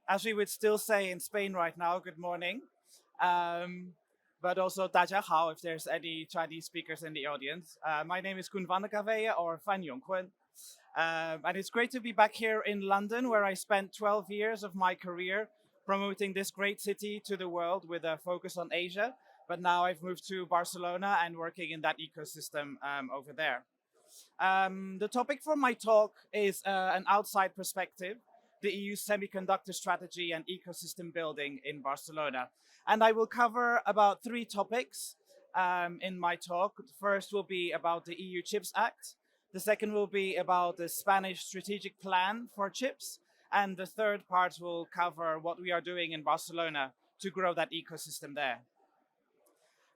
As we would still say in Spain right now, good morning. Um, but also 大家好 if there's any Chinese speakers in the audience. My name is Koen Vandecaveye or Fan Yong Koen. And it's great to be back here in London, where I spent 12 years of my career promoting this great city to the world with a focus on Asia. But now I've moved to Barcelona and working in that ecosystem over there. The topic for my talk is an outside perspective, the EU's semiconductor strategy and ecosystem building in Barcelona. And I will cover about 3 topics in my talk. The first will be about the EU Chips Act. The second will be about the Spanish strategic plan for chips. And the third part will cover what we are doing in Barcelona to grow that ecosystem there.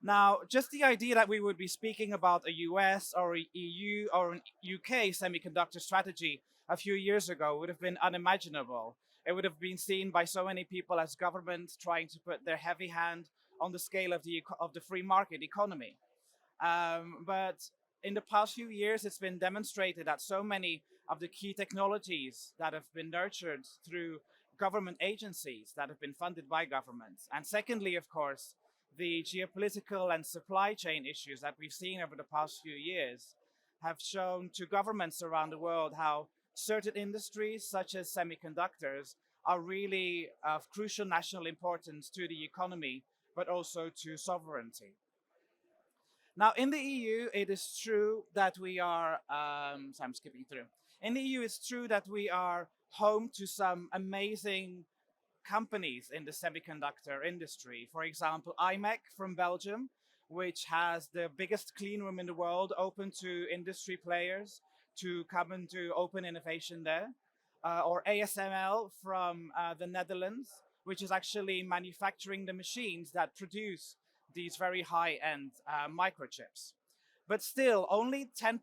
Now, just the idea that we would be speaking about a US or a EU or an UK semiconductor strategy a few years ago would have been unimaginable. It would have been seen by so many people as government trying to put their heavy hand on the scale of the free market economy. But in the past few years, it's been demonstrated that so many of the key technologies that have been nurtured through government agencies that have been funded by governments. And secondly, of course, the geopolitical and supply chain issues that we've seen over the past few years have shown to governments around the world how certain industries, such as semiconductors, are really of crucial national importance to the economy, but also to sovereignty. Now, in the EU, it is true that we are, so I'm skipping through. In the EU, it's true that we are home to some amazing companies in the semiconductor industry. For example, IMEC from Belgium, which has the biggest clean room in the world, open to industry players to come and do open innovation there. Or ASML from the Netherlands, which is actually manufacturing the machines that produce these very high-end microchips. But still, only 10%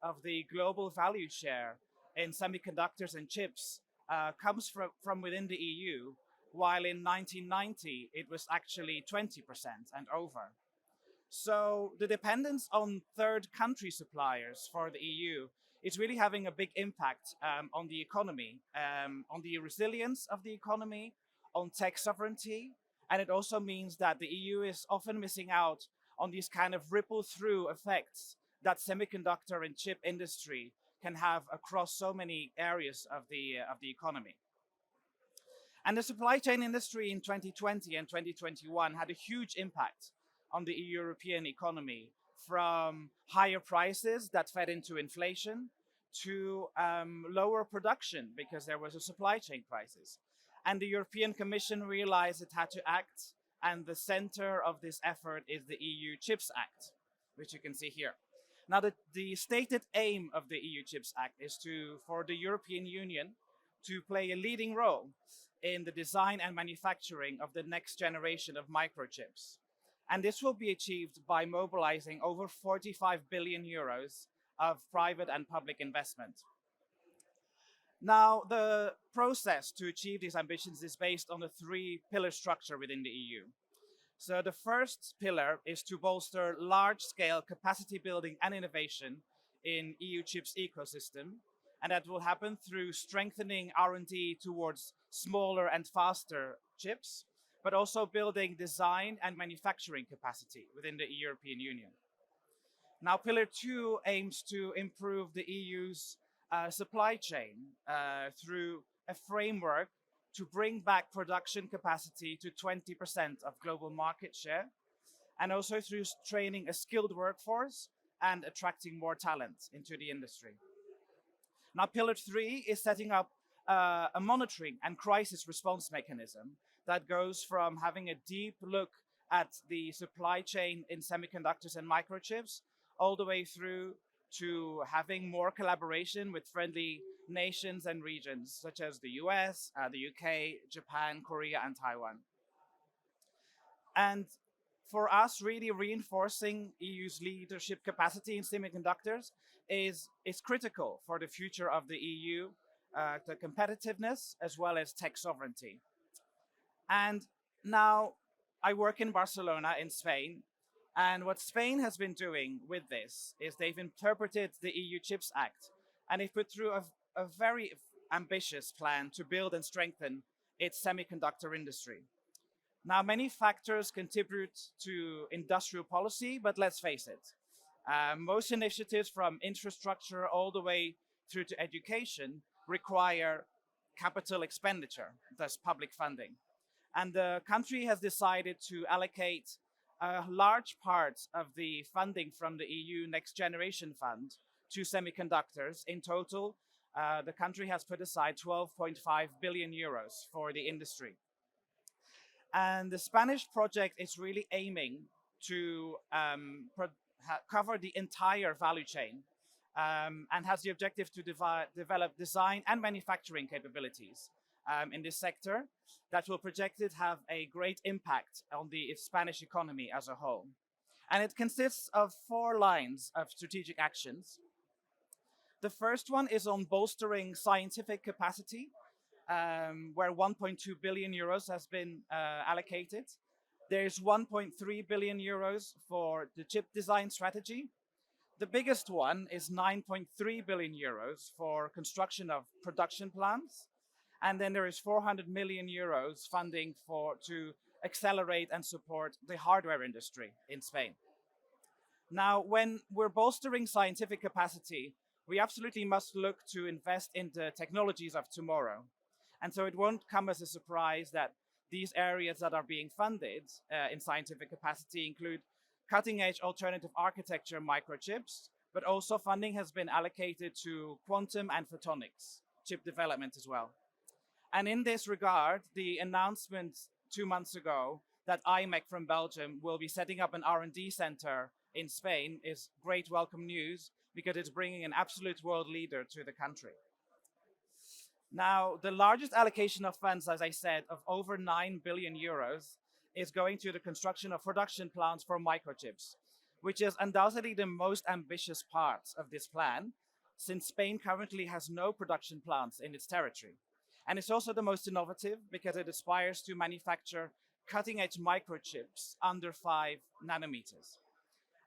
of the global value share in semiconductors and chips comes from within the EU, while in 1990 it was actually 20% and over. So the dependence on third country suppliers for the EU is really having a big impact on the economy, on the resilience of the economy, on tech sovereignty. And it also means that the EU is often missing out on these kind of ripple through effects that semiconductor and chip industry can have across so many areas of the economy. And the supply chain industry in 2020 and 2021 had a huge impact on the European economy, from higher prices that fed into inflation to lower production because there was a supply chain crisis. And the European Commission realized it had to act, and the center of this effort is the EU Chips Act, which you can see here. Now, the stated aim of the EU Chips Act is for the European Union to play a leading role in the design and manufacturing of the next generation of microchips. And this will be achieved by mobilizing over 45 billion euros of private and public investment. Now, the process to achieve these ambitions is based on a 3-pillar structure within the EU. So the first pillar is to bolster large-scale capacity building and innovation in EU chips ecosystem. And that will happen through strengthening R&D towards smaller and faster chips, but also building design and manufacturing capacity within the European Union. Now, Pillar 2 aims to improve the EU's supply chain through a framework to bring back production capacity to 20% of global market share, and also through training a skilled workforce and attracting more talent into the industry. Now, Pillar 3 is setting up a monitoring and crisis response mechanism that goes from having a deep look at the supply chain in semiconductors and microchips, all the way through to having more collaboration with friendly nations and regions, such as the US, the UK, Japan, Korea, and Taiwan. And for us, really reinforcing EU's leadership capacity in semiconductors is critical for the future of the EU, the competitiveness, as well as tech sovereignty. And now I work in Barcelona in Spain. And what Spain has been doing with this is they've interpreted the EU Chips Act and they've put through a very ambitious plan to build and strengthen its semiconductor industry. Now, many factors contribute to industrial policy, but let's face it, most initiatives from infrastructure all the way through to education require capital expenditure, thus public funding. And the country has decided to allocate a large part of the funding from the EU Next Generation Fund to semiconductors. In total, the country has put aside 12.5 billion euros for the industry. And the Spanish project is really aiming to cover the entire value chain and has the objective to develop design and manufacturing capabilities in this sector that will projected have a great impact on the Spanish economy as a whole. And it consists of 4 lines of strategic actions. The first one is on bolstering scientific capacity, where 1.2 billion euros has been allocated. There's 1.3 billion euros for the chip design strategy. The biggest one is 9.3 billion euros for construction of production plants. And then there is 400 million euros funding to accelerate and support the hardware industry in Spain. Now, when we're bolstering scientific capacity, we absolutely must look to invest in the technologies of tomorrow. And so it won't come as a surprise that these areas that are being funded in scientific capacity include cutting-edge alternative architecture microchips, but also funding has been allocated to quantum and photonics chip development as well. And in this regard, the announcement 2 months ago that IMEC from Belgium will be setting up an R&D center in Spain is great welcome news because it's bringing an absolute world leader to the country. Now, the largest allocation of funds, as I said, of over 9 billion euros is going to the construction of production plants for microchips, which is undoubtedly the most ambitious part of this plan, since Spain currently has no production plants in its territory. And it's also the most innovative because it aspires to manufacture cutting-edge microchips under 5 nanometers.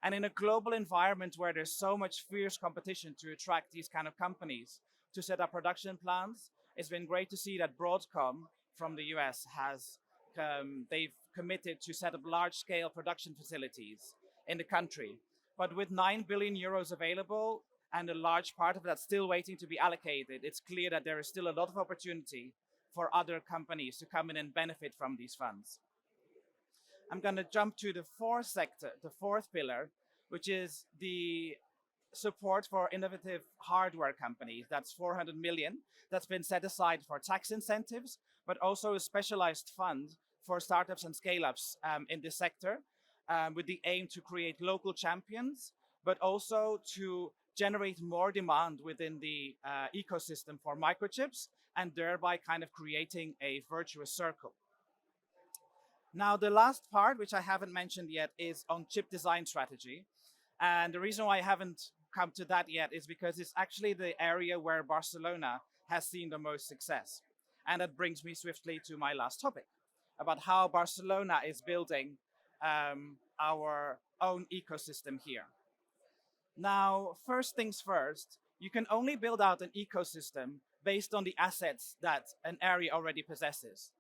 And in a global environment where there's so much fierce competition to attract these kind of companies to set up production plants, it's been great to see that Broadcom from the US they've committed to set up large-scale production facilities in the country. But with 9 billion euros available and a large part of that still waiting to be allocated, it's clear that there is still a lot of opportunity for other companies to come in and benefit from these funds. I'm going to jump to the fourth pillar, which is the support for innovative hardware companies. That's 400 million. That's been set aside for tax incentives, but also a specialized fund for startups and scale-ups in this sector with the aim to create local champions, but also to generate more demand within the ecosystem for microchips and thereby kind of creating a virtuous circle. Now, the last part, which I haven't mentioned yet, is on chip design strategy. And the reason why I haven't come to that yet is because it's actually the area where Barcelona has seen the most success. And that brings me swiftly to my last topic about how Barcelona is building our own ecosystem here. Now, first things first, you can only build out an ecosystem based on the assets that an area already possesses.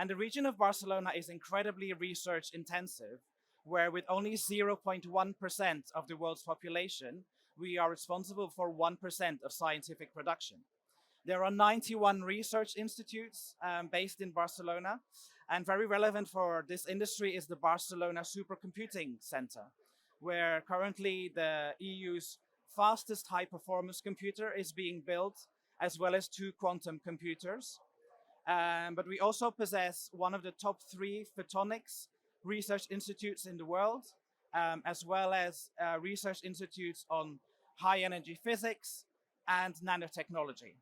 And the region of Barcelona is incredibly research intensive, where with only 0.1% of the world's population, we are responsible for 1% of scientific production. There are 91 research institutes based in Barcelona, and very relevant for this industry is the Barcelona Supercomputing Center, where currently the EU's fastest high-performance computer is being built, as well as 2 quantum computers. But we also possess one of the top 3 photonics research institutes in the world, as well as research institutes on high-energy physics and nanotechnology.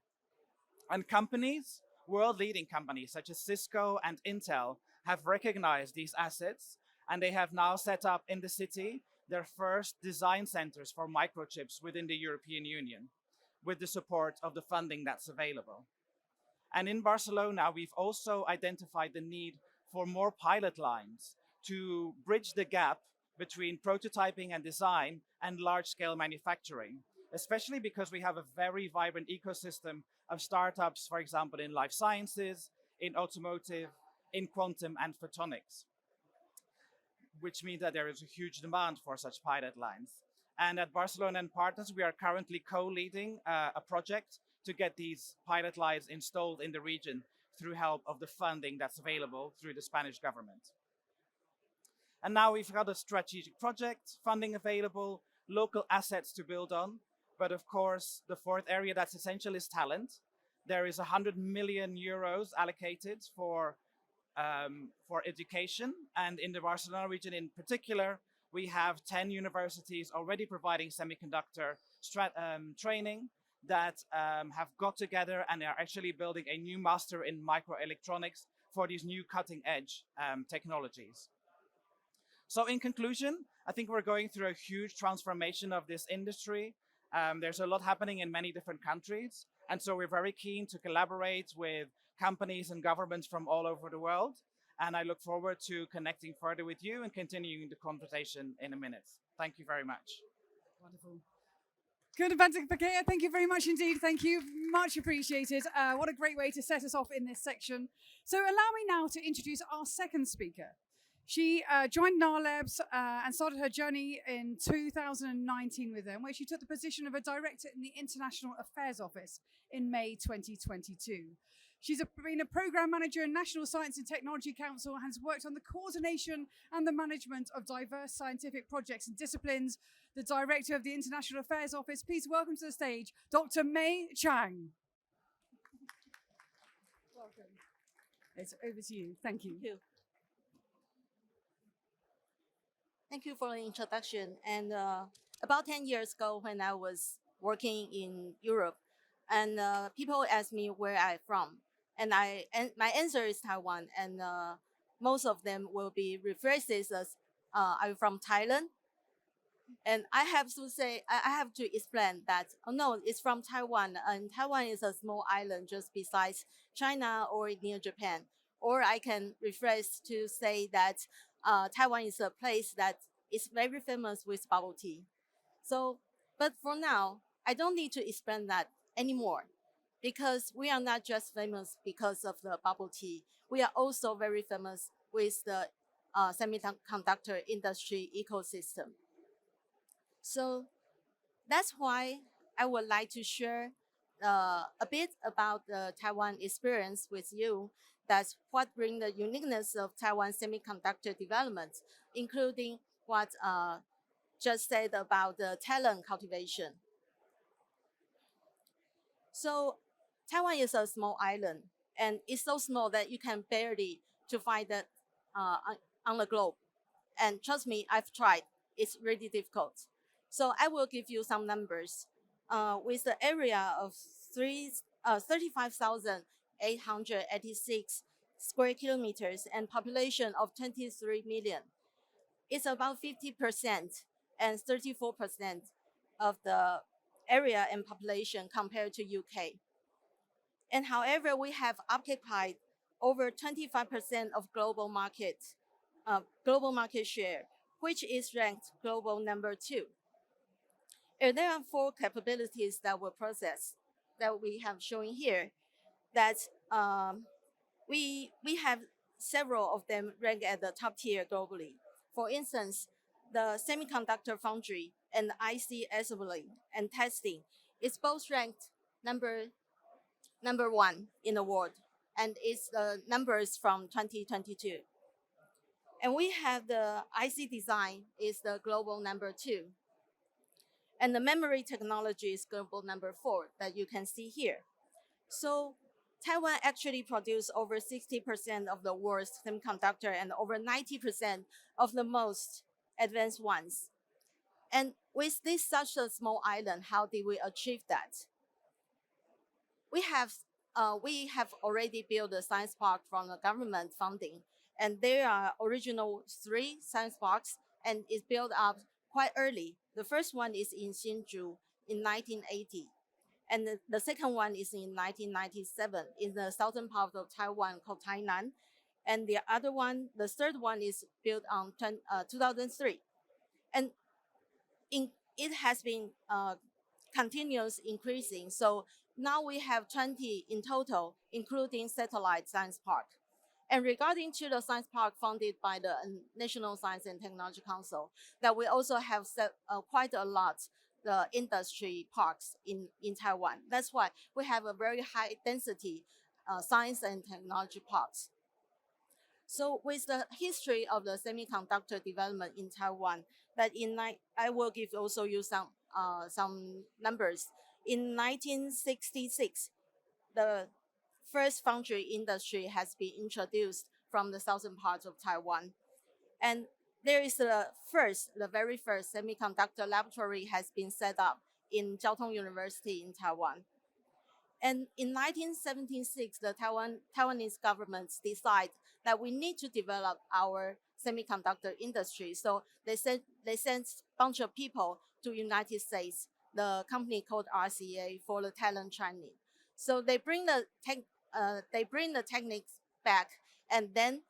And companies, world-leading companies such as Cisco and Intel, have recognized these assets, and they have now set up in the city their first design centers for microchips within the European Union, with the support of the funding that's available. And in Barcelona, we've also identified the need for more pilot lines to bridge the gap between prototyping and design and large-scale manufacturing, especially because we have a very vibrant ecosystem of startups, for example, in life sciences, in automotive, in quantum and photonics, which means that there is a huge demand for such pilot lines. And at Barcelona and Partners, we are currently co-leading a project to get these pilot lines installed in the region through help of the funding that's available through the Spanish government. And now we've got a strategic project, funding available, local assets to build on. But of course, the fourth area that's essential is talent. There is 100 million euros allocated for education. And in the Barcelona region in particular, we have 10 universities already providing semiconductor training that have got together and are actually building a new master in microelectronics for these new cutting edge technologies. So in conclusion, I think we're going through a huge transformation of this industry. There's a lot happening in many different countries. And so we're very keen to collaborate with companies and governments from all over the world. And I look forward to connecting further with you and continuing the conversation in a minute. Thank you very much. Wonderful. Good, Vandecaveye, thank you very much indeed. Thank you, much appreciated. What a great way to set us off in this section. So allow me now to introduce our second speaker. She joined NARLabs and started her journey in 2019 with them, where she took the position of a director in the International Affairs Office in May 2022. She's been a program manager in National Science and Technology Council and has worked on the coordination and the management of diverse scientific projects and disciplines. The director of the International Affairs Office, please welcome to the stage, Dr. Mei Chang. Welcome. It's over to you. Thank you. Thank you. Thank you for the introduction. And about 10 years ago, when I was working in Europe, and people asked me where I'm from, and my answer is Taiwan, and most of them will be rephrased as I'm from Thailand. And I have to say, I have to explain that, oh no, it's from Taiwan, and Taiwan is a small island just besides China or near Japan. Or I can rephrase to say that Taiwan is a place that is very famous with bubble tea. So, but for now, I don't need to explain that anymore, because we are not just famous because of the bubble tea. We are also very famous with the semiconductor industry ecosystem. So that's why I would like to share a bit about the Taiwan experience with you. That's what brings the uniqueness of Taiwan semiconductor development, including what just said about the talent cultivation. So Taiwan is a small island, and it's so small that you can barely to find it on the globe. And trust me, I've tried. It's really difficult. So I will give you some numbers. With the area of 35,886 square kilometers and population of 23 million, it's about 50% and 34% of the area and population compared to UK. And however, we have occupied over 25% of global market share, which is ranked global number 2. And there are 4 capabilities that were processed that we have shown here. That we have several of them ranked at the top tier globally. For instance, the semiconductor foundry and IC assembly and testing is both ranked number 1 in the world, and it's the numbers from 2022. And we have the IC design is the global number 2. And the memory technology is global number 4 that you can see here. So Taiwan actually produced over 60% of the world's semiconductor and over 90% of the most advanced ones. And with this such a small island, how did we achieve that? We have already built a science park from the government funding, and there are original 3 science parks, and it's built up quite early. The first one is in Hsinchu in 1980. And the second one is in 1997 in the southern part of Taiwan called Tainan. And the other one, the third one, is built on 2003. And it has been continuous increasing. So now we have 20 in total, including satellite science park. And regarding to the science park funded by the National Science and Technology Council, that we also have quite a lot the industry parks in Taiwan. That's why we have a very high density science and technology parks. So with the history of the semiconductor development in Taiwan, I will give also you some numbers. In 1966, the first foundry industry has been introduced from the southern part of Taiwan. And there is the very first semiconductor laboratory has been set up in Jiao Tong University in Taiwan. And in 1976, the Taiwanese government decided that we need to develop our semiconductor industry. So they sent a bunch of people to United States, the company called RCA, for the talent training. So they bring the techniques back and then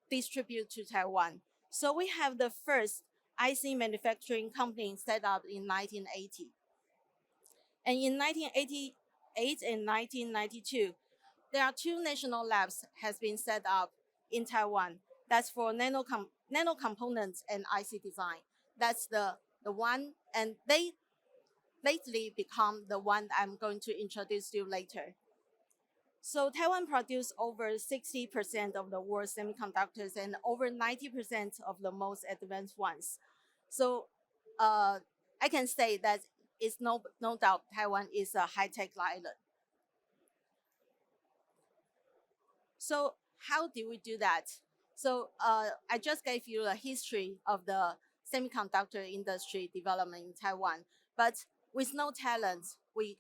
distribute to Taiwan. So we have the first IC manufacturing company set up in 1980. And in 1988 and 1992, there are two national labs has been set up in Taiwan. That's for nano components and IC design. That's the one, and they lately become the one I'm going to introduce to you later. So Taiwan produces over 60% of the world's semiconductors and over 90% of the most advanced ones. So I can say that it's no doubt Taiwan is a high-tech island. So how do we do that? So I just gave you a history of the semiconductor industry development in Taiwan, but with no talent, with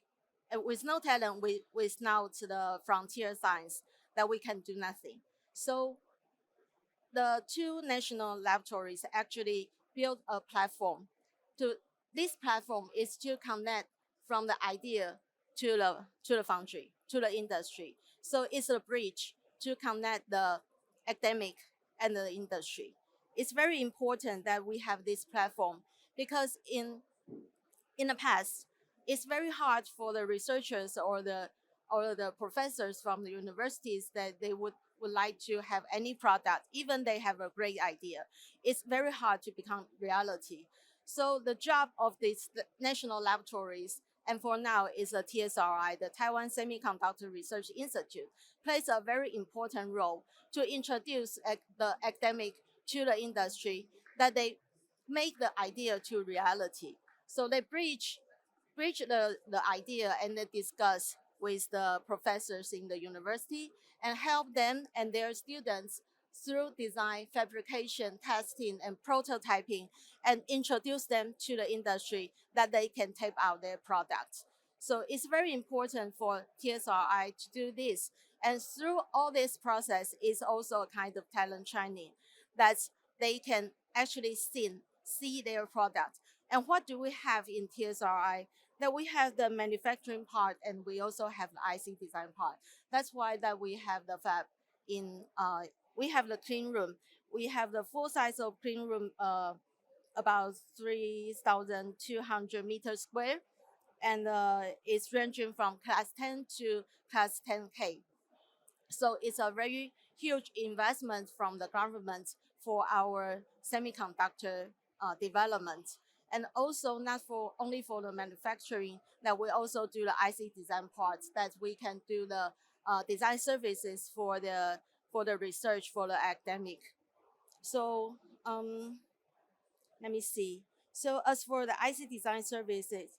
now to the frontier science, that we can do nothing. So the two national laboratories actually built a platform. This platform is to connect from the idea to the foundry, to the industry. So it's a bridge to connect the academic and the industry. It's very important that we have this platform because in the past, it's very hard for the researchers or the professors from the universities that they would like to have any product, even they have a great idea. It's very hard to become reality. So the job of these national laboratories, and for now is the TSRI, the Taiwan Semiconductor Research Institute, plays a very important role to introduce the academic to the industry, that they make the idea to reality. So they bridge the idea and they discuss with the professors in the university and help them and their students through design, fabrication, testing, and prototyping, and introduce them to the industry that they can tape out their products. So it's very important for TSRI to do this. And through all this process is also a kind of talent training that they can actually see their product. And what do we have in TSRI? That we have the manufacturing part and we also have the IC design part. That's why that we have the fab we have the clean room. We have the full size of clean room about 3,200 meters square. And it's ranging from class 10 to class 10K. So it's a very huge investment from the government for our semiconductor development. And also not only for the manufacturing, that we also do the IC design parts, that we can do the design services for the research, for the academic. So let me see. So as for the IC design services,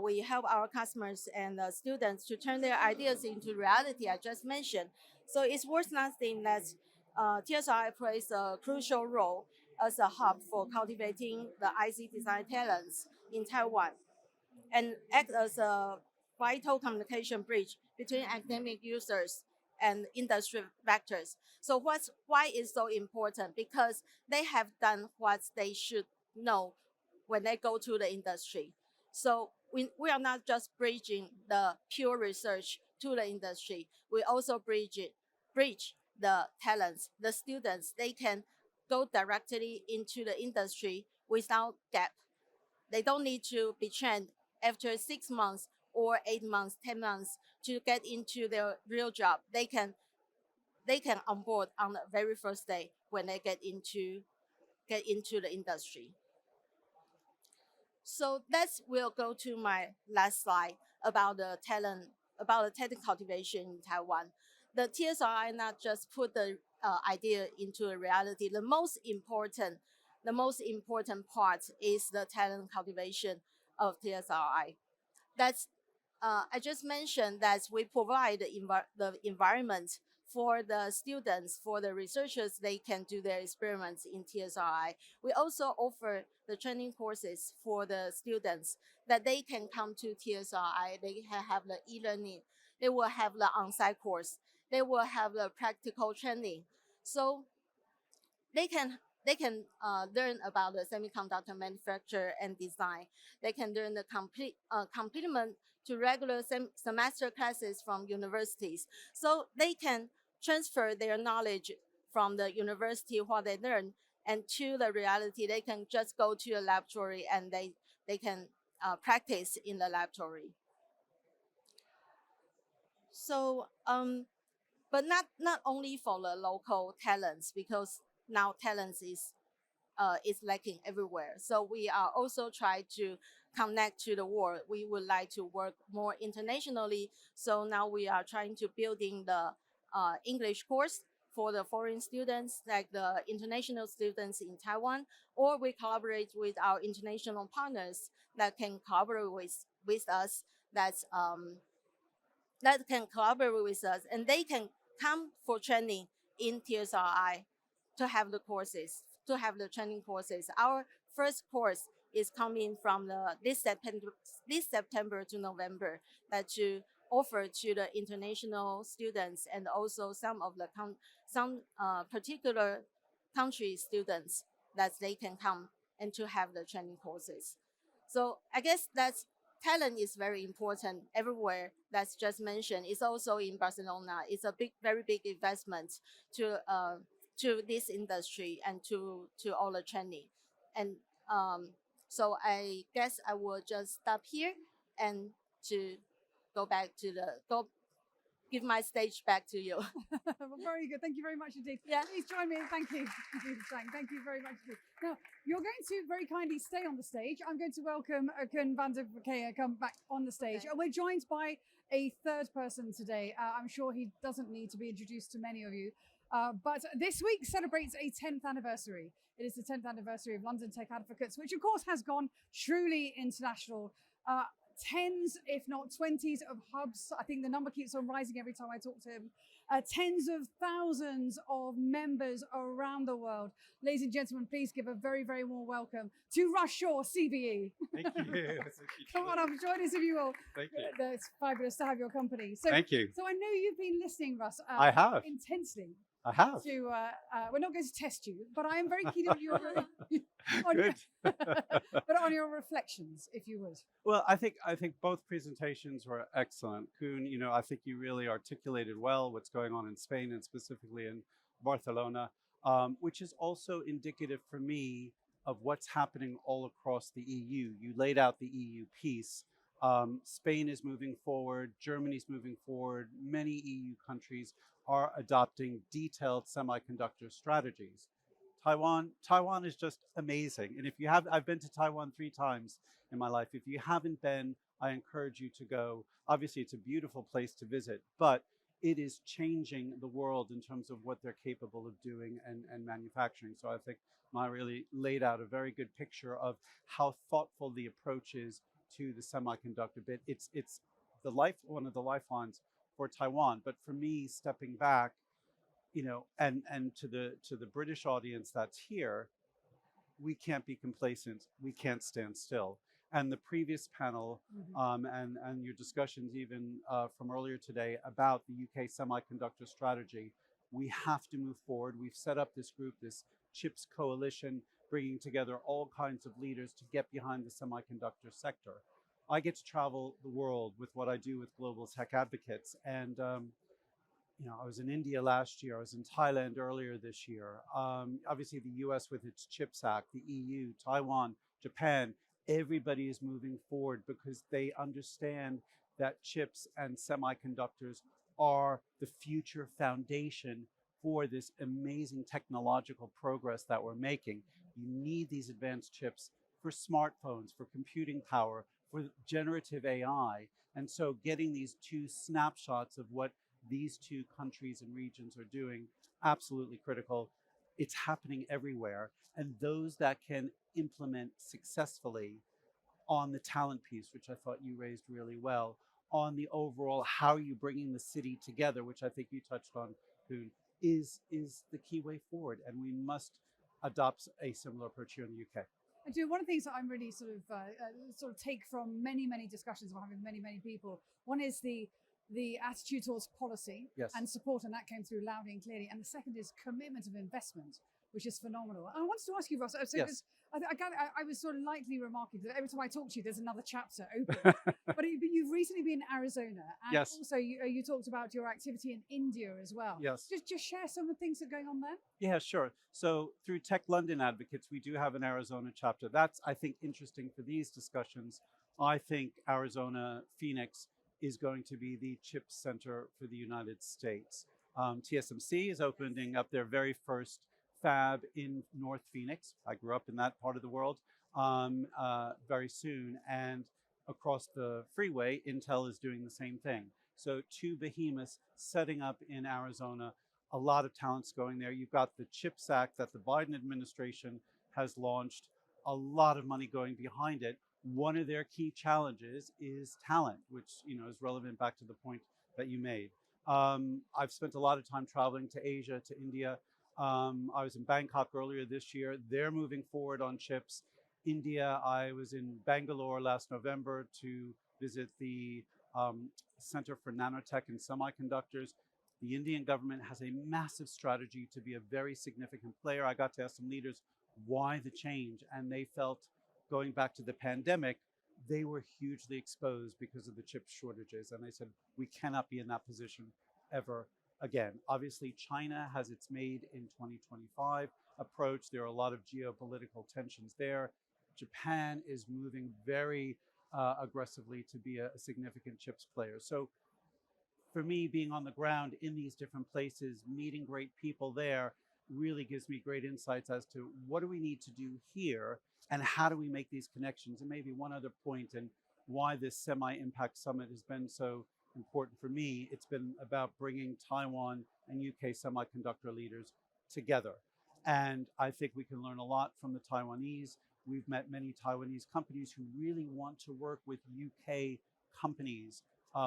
we help our customers and students to turn their ideas into reality, I just mentioned. So it's worth nothing that TSI plays a crucial role as a hub for cultivating the IC design talents in Taiwan and act as a vital communication bridge between academic users and industry vectors. So why is so important? Because they have done what they should know when they go to the industry. So we are not just bridging the pure research to the industry. We also bridge the talents, the students, they can go directly into the industry without gap. They don't need to be trained after 6 months or 8 months, 10 months to get into their real job. They can onboard on the very first day when they get into the industry. So that's will go to my last slide about the talent cultivation in Taiwan. The TSRI not just put the idea into a reality. The most important part is the talent cultivation of TSRI. That's I just mentioned that we provide the environment for the students, for the researchers, they can do their experiments in TSRI. We also offer the training courses for the students that they can come to TSRI. They can have the e-learning. They will have the on-site course. They will have the practical training. So they can learn about the semiconductor manufacture and design. They can learn the complement to regular semester classes from universities. So they can transfer their knowledge from the university, what they learn, and to the reality. They can just go to a laboratory and they can practice in the laboratory. So, but not only for the local talents, because now talents is lacking everywhere. So we are also trying to connect to the world. We would like to work more internationally. So now we are trying to building the English course for the foreign students, like the international students in Taiwan, or we collaborate with our international partners that can collaborate with us. That can collaborate with us, and they can come for training in TSRI to have the courses, to have the training courses. Our first course is coming from this September to November, that to offer to the international students and also some of the particular country students that they can come and to have the training courses. So I guess that's talent is very important everywhere. That's just mentioned. It's also in Barcelona. It's a very big investment to this industry and to all the training. And so I guess I will just stop here and to give my stage back to you. Well, very good. Thank you very much indeed. Yeah. Please join me in thanking Chang. Thank you very much indeed. Now, you're going to very kindly stay on the stage. I'm going to welcome Koen Vandecaveye come back on the stage. Okay. And we're joined by a third person today. I'm sure he doesn't need to be introduced to many of you. But this week celebrates a 10th anniversary. It is the 10th anniversary of London Tech Advocates, which of course has gone truly international. Tens, if not 20s of hubs. I think the number keeps on rising every time I talk to him. Tens of thousands of members around the world. Ladies and gentlemen, please give a very, very warm welcome to Russ Shaw, CBE. Thank you. Come on up, join us if you will. Thank you. It's fabulous to have your company. So, Thank you. So I know you've been listening, Russ. I have. Intensely. I have. To we're not going to test you, but I am very keen on your Good. but on your reflections, if you would. Well, I think both presentations were excellent. Koen, I think you really articulated well what's going on in Spain and specifically in Barcelona, which is also indicative for me of what's happening all across the EU. You laid out the EU piece. Spain is moving forward. Germany's moving forward. Many EU countries are adopting detailed semiconductor strategies. Taiwan is just amazing. And I've been to Taiwan 3 times in my life. If you haven't been, I encourage you to go. Obviously, it's a beautiful place to visit, but it is changing the world in terms of what they're capable of doing and manufacturing. So I think Mei really laid out a very good picture of how thoughtful the approach is to the semiconductor bit. It's one of the lifelines for Taiwan. But for me, stepping back, and to the British audience that's here, we can't be complacent. We can't stand still. And the previous panel and your discussions even from earlier today about the UK semiconductor strategy, we have to move forward. We've set up this group, this CHIPS coalition, bringing together all kinds of leaders to get behind the semiconductor sector. I get to travel the world with what I do with Global Tech Advocates, and I was in India last year. I was in Thailand earlier this year. Obviously, the US with its CHIPS Act, the EU, Taiwan, Japan, everybody is moving forward because they understand that chips and semiconductors are the future foundation for this amazing technological progress that we're making. You need these advanced chips for smartphones, for computing power, for generative AI. And so getting these two snapshots of what these two countries and regions are doing, absolutely critical. It's happening everywhere. And those that can implement successfully on the talent piece, which I thought you raised really well, on the overall, how are you bringing the city together, which I think you touched on, Koen, is the key way forward. And we must adopt a similar approach here in the UK. And one of the things that I'm really sort of take from many discussions we're having with many people. One is the attitude towards policy and support, and that came through loudly and clearly. And the second is commitment of investment, which is phenomenal. And I wanted to ask you, Russ, so I was sort of lightly remarking that every time I talk to you, there's another chapter open. but you've recently been in Arizona, and also you talked about your activity in India as well. Yes. Just share some of the things that are going on there. Yeah, sure. So through Tech London Advocates, we do have an Arizona chapter. That's, I think, interesting for these discussions. I think Arizona, Phoenix, is going to be the chip center for the United States. TSMC is opening up their very first fab in North Phoenix. I grew up in that part of the world very soon. And across the freeway, Intel is doing the same thing. So two behemoths setting up in Arizona, a lot of talents going there. You've got the CHIPS Act that the Biden administration has launched, a lot of money going behind it. One of their key challenges is talent, which is relevant back to the point that you made. I've spent a lot of time traveling to Asia, to India. I was in Bangkok earlier this year. They're moving forward on chips. India, I was in Bangalore last November to visit the Center for Nanotech and Semiconductors. The Indian government has a massive strategy to be a very significant player. I got to ask some leaders why the change, and they felt, going back to the pandemic, they were hugely exposed because of the chip shortages. And they said, we cannot be in that position ever again. Obviously, China has its Made in 2025 approach. There are a lot of geopolitical tensions there. Japan is moving very aggressively to be a significant chips player. So for me, being on the ground in these different places, meeting great people there, really gives me great insights as to what do we need to do here and how do we make these connections. And maybe one other point, and why this Semi-Impact Summit has been so important for me, it's been about bringing Taiwan and UK semiconductor leaders together. And I think we can learn a lot from the Taiwanese. We've met many Taiwanese companies who really want to work with UK companies,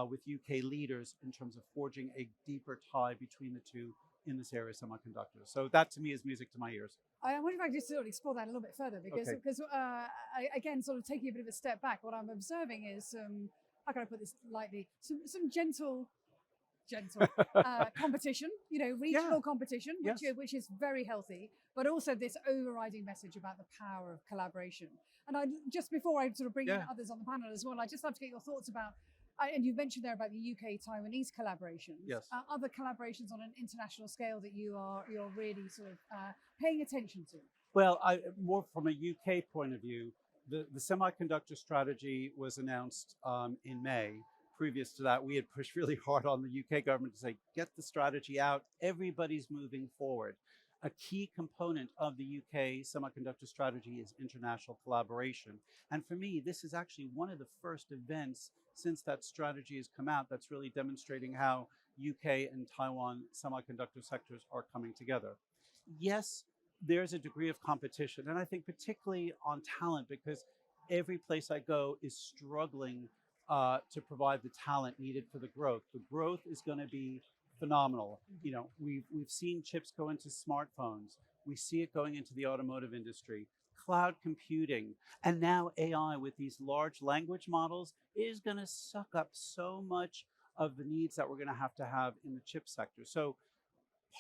with UK leaders in terms of forging a deeper tie between the two in this area of semiconductors. So that to me is music to my ears. I wonder if I could just sort of explore that a little bit further, because again, sort of taking a bit of a step back, what I'm observing is, how can I put this lightly, some gentle competition, regional competition, which is very healthy, but also this overriding message about the power of collaboration. And just before I sort of bring in others on the panel as well, I'd just love to get your thoughts about, and you mentioned there about the UK-Taiwanese collaborations. Yes. Other collaborations on an international scale that you're really sort of paying attention to? Well, more from a UK point of view, the semiconductor strategy was announced in May. Previous to that, we had pushed really hard on the UK government to say, get the strategy out. Everybody's moving forward. A key component of the UK semiconductor strategy is international collaboration. And for me, this is actually one of the first events since that strategy has come out that's really demonstrating how UK and Taiwan semiconductor sectors are coming together. Yes, there's a degree of competition, and I think particularly on talent, because every place I go is struggling to provide the talent needed for the growth. The growth is going to be phenomenal. We've seen chips go into smartphones. We see it going into the automotive industry, cloud computing, and now AI with these large language models is going to suck up so much of the needs that we're going to have in the chip sector. So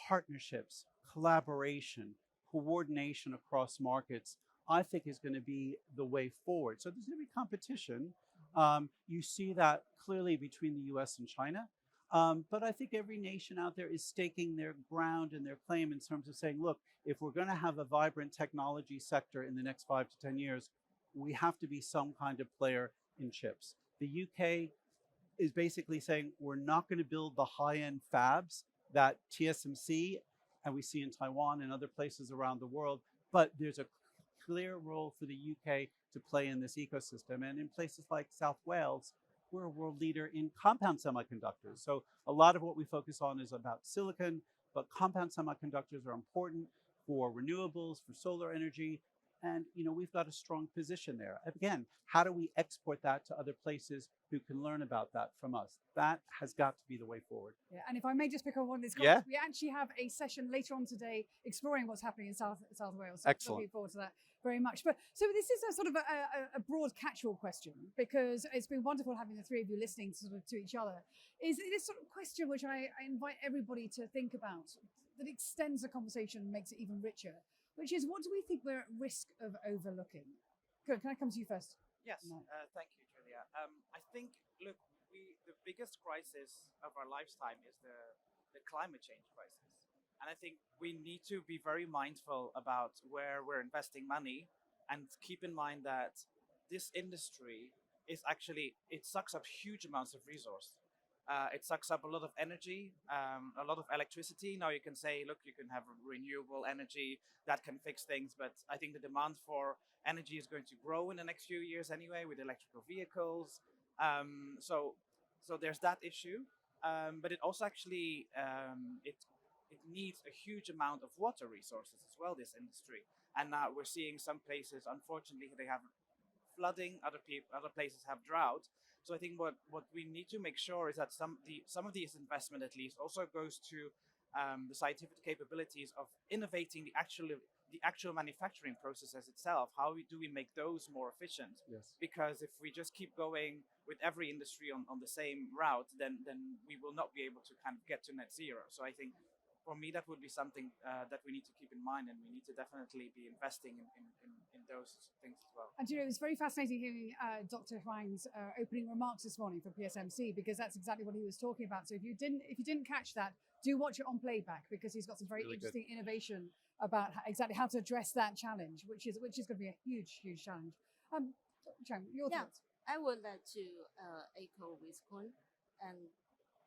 partnerships, collaboration, coordination across markets, I think is going to be the way forward. So there's going to be competition. You see that clearly between the US and China. But I think every nation out there is staking their ground and their claim in terms of saying, look, if we're going to have a vibrant technology sector in the next 5 to 10 years, we have to be some kind of player in chips. The UK is basically saying we're not going to build the high-end fabs that TSMC and we see in Taiwan and other places around the world, but there's a clear role for the UK to play in this ecosystem. And in places like South Wales, we're a world leader in compound semiconductors. So a lot of what we focus on is about silicon, but compound semiconductors are important for renewables, for solar energy. And we've got a strong position there. Again, how do we export that to other places who can learn about that from us? That has got to be the way forward. Yeah, and if I may just pick up on this comment, we actually have a session later on today exploring what's happening in South Wales. So excellent. Looking forward to that very much. But so this is a sort of a broad catch-all question, because it's been wonderful having the three of you listening to each other. Is this sort of question which I invite everybody to think about, that extends the conversation and makes it even richer, which is, what do we think we're at risk of overlooking? Good. Can I come to you first? Yes, thank you, Julia. I think, look, the biggest crisis of our lifetime is the climate change crisis. And I think we need to be very mindful about where we're investing money, and keep in mind that this industry is actually, it sucks up huge amounts of resource. It sucks up a lot of energy, a lot of electricity. Now you can say, look, you can have renewable energy that can fix things, but I think the demand for energy is going to grow in the next few years anyway with electrical vehicles. So there's that issue, but it also actually it needs a huge amount of water resources as well, this industry. And now we're seeing some places, unfortunately, they have flooding, other places have drought. So I think what we need to make sure is that some of these investment at least also goes to the scientific capabilities of innovating the actual manufacturing processes itself. How do we make those more efficient? Yes. Because if we just keep going with every industry on the same route, then we will not be able to kind of get to net zero. So I think, for me, that would be something that we need to keep in mind, and we need to definitely be investing in those things as well. And it was very fascinating hearing Dr. Huang's opening remarks this morning for PSMC, because that's exactly what he was talking about. So if you didn't catch that, do watch it on playback, because he's got some very interesting innovation about exactly how to address that challenge, which is going to be a huge challenge. Dr. Chang, your thoughts? I would like to echo with Koen. And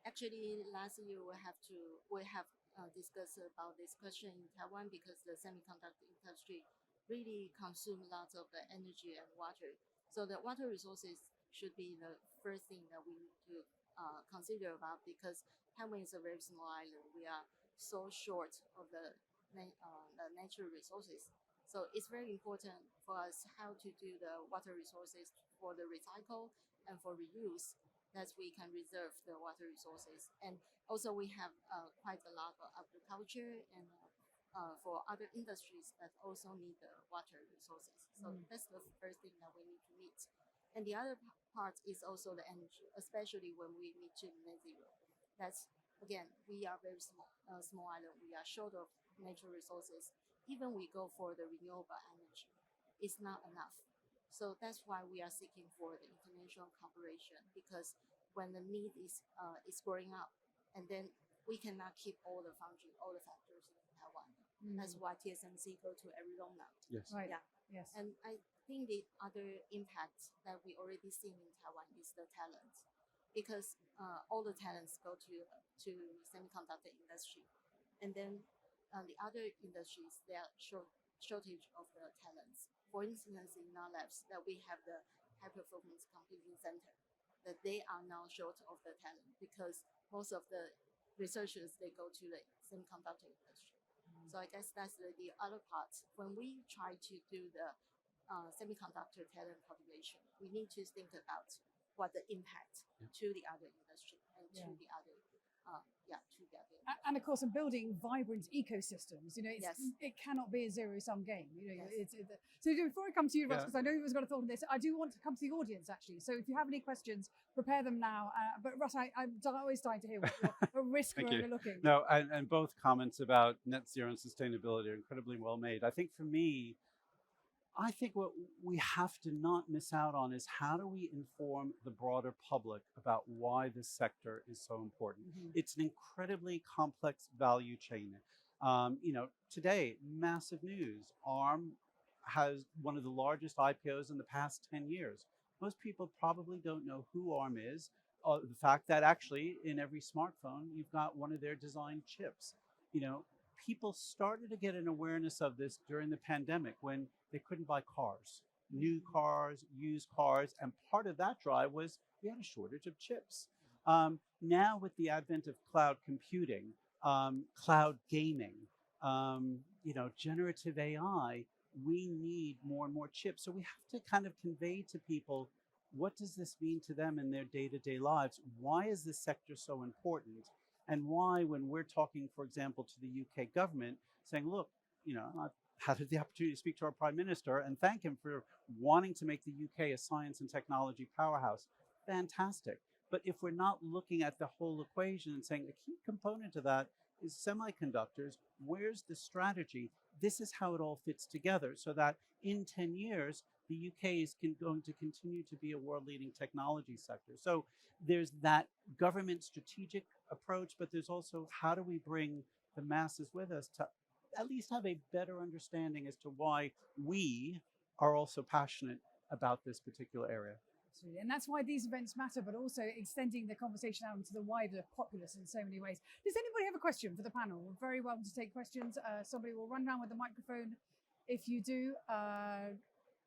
actually, last year we have discussed about this question in Taiwan, because the semiconductor industry really consume lots of the energy and water. So the water resources should be the first thing that we need to consider about, because Taiwan is a very small island. We are so short of the natural resources. So it's very important for us how to do the water resources for the recycle and for reuse, that we can reserve the water resources. And also we have quite a lot of agriculture and for other industries that also need the water resources. So that's the first thing that we need to meet. And the other part is also the energy, especially when we need to net zero. That's, again, we are very small island. We are short of natural resources. Even we go for the renewable energy, it's not enough. So that's why we are seeking for the international cooperation, because when the need is growing up, and then we cannot keep all the factors in Taiwan. That's why TSMC go to Arizona. Yes. Right. Yeah. Yes. And I think the other impact that we already seen in Taiwan is the talent, because all the talents go to semiconductor industry, and then the other industries, there are shortage of the talents. For instance, in NARLabs, that we have the high performance computing center, that they are now short of the talent, because most of the researchers, they go to the semiconductor industry. So I guess that's the other part. When we try to do the semiconductor talent population, we need to think about what the impact to the other industry and to the other And of course, in building vibrant ecosystems, it cannot be a zero-sum game. So before I come to you, Russ, because I know you was got a thought on this, I do want to come to the audience actually. So if you have any questions, prepare them now. But Russ, I'm always dying to hear what risk we're overlooking. No, and both comments about net zero and sustainability are incredibly well made. I think for me, I think what we have to not miss out on is how do we inform the broader public about why this sector is so important. It's an incredibly complex value chain. Today, massive news. ARM has one of the largest IPOs in the past 10 years. Most people probably don't know who ARM is. The fact that actually in every smartphone, you've got one of their design chips. People started to get an awareness of this during the pandemic when they couldn't buy cars, new cars, used cars, and part of that drive was we had a shortage of chips. Now with the advent of cloud computing, cloud gaming, generative AI, we need more and more chips. So we have to kind of convey to people, what does this mean to them in their day-to-day lives? Why is this sector so important? And why, when we're talking, for example, to the UK government, saying, look, I've had the opportunity to speak to our Prime Minister and thank him for wanting to make the UK a science and technology powerhouse. Fantastic. But if we're not looking at the whole equation and saying the key component of that is semiconductors, where's the strategy? This is how it all fits together so that in 10 years, the UK is going to continue to be a world-leading technology sector. So there's that government strategic approach, but there's also how do we bring the masses with us to at least have a better understanding as to why we are also passionate about this particular area. Absolutely. And that's why these events matter, but also extending the conversation out into the wider populace in so many ways. Does anybody have a question for the panel? We're very welcome to take questions. Somebody will run around with the microphone. If you do,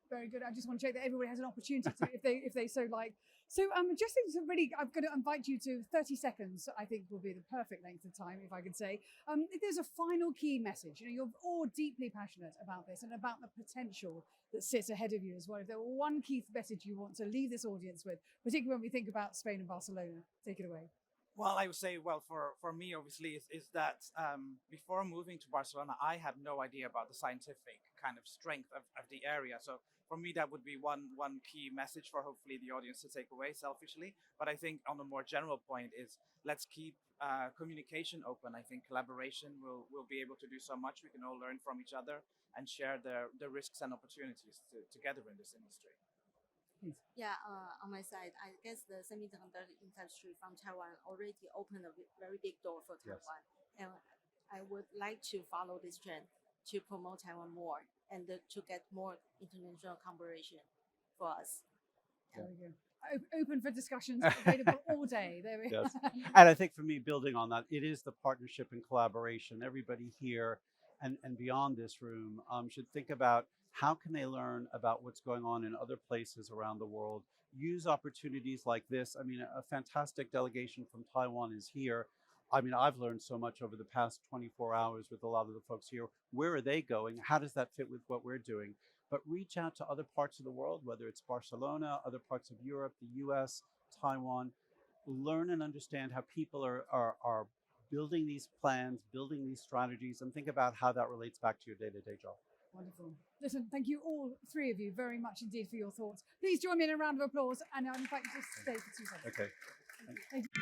very good. I just want to check that everybody has an opportunity to, if they so like. So just to really, I'm going to invite you to 30 seconds, I think will be the perfect length of time, if I could say. If there's a final key message, you're all deeply passionate about this and about the potential that sits ahead of you as well. If there were one key message you want to leave this audience with, particularly when we think about Spain and Barcelona, take it away. Well, I would say, for me, obviously, is that before moving to Barcelona, I had no idea about the scientific kind of strength of the area. So for me, that would be one key message for hopefully the audience to take away selfishly. But I think on a more general point is let's keep communication open. I think collaboration will be able to do so much. We can all learn from each other and share the risks and opportunities together in this industry. Yeah, on my side, I guess the semiconductor industry from Taiwan already opened a very big door for Taiwan. Yes. And I would like to follow this trend to promote Taiwan more and to get more international collaboration for us. There we go. Open for discussions, available all day. There we go. Yes. And I think for me, building on that, it is the partnership and collaboration. Everybody here and beyond this room should think about how can they learn about what's going on in other places around the world, use opportunities like this. I mean, a fantastic delegation from Taiwan is here. I mean, I've learned so much over the past 24 hours with a lot of the folks here. Where are they going? How does that fit with what we're doing? But reach out to other parts of the world, whether it's Barcelona, other parts of Europe, the US, Taiwan. Learn and understand how people are building these plans, building these strategies, and think about how that relates back to your day-to-day job. Wonderful. Listen, thank you all three of you very much indeed for your thoughts. Please join me in a round of applause, and I'll invite you to stay for 2 seconds. Okay. Thank you.